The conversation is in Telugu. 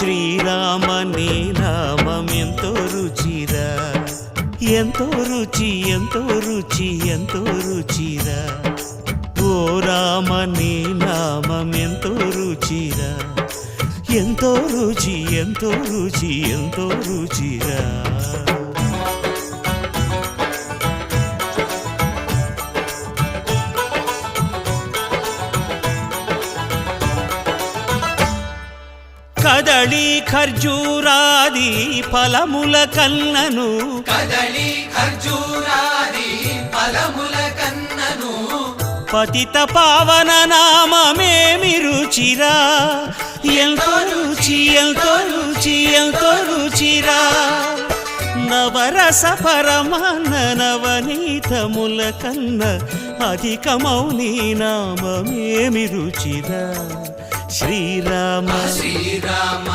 శ్రీరామ నీ నామం ఎంతో రుచిరా, ఎంతో రుచి ఎంతో రుచి ఎంతో రుచిరా. ఓ రామ నీ నామం ఎంతో రుచిరా, ఎంతో రుచి ఎంతో రుచి ఎంతో రుచిరా. కదళి ఖర్జూరాది ఫలముల కన్నను, కదళి ఖర్జూరాది ఫలముల కన్నను, పతిత పావన నామమేమి రుచిరా, ఎంతో రుచి ఎంతో రుచి ఎంతో రుచిరా. నవరస పరమాన్న నవనీతముల కన్న అధికమౌ నీ నామమేమి రుచిరా. శ్రీరామ శ్రీరామ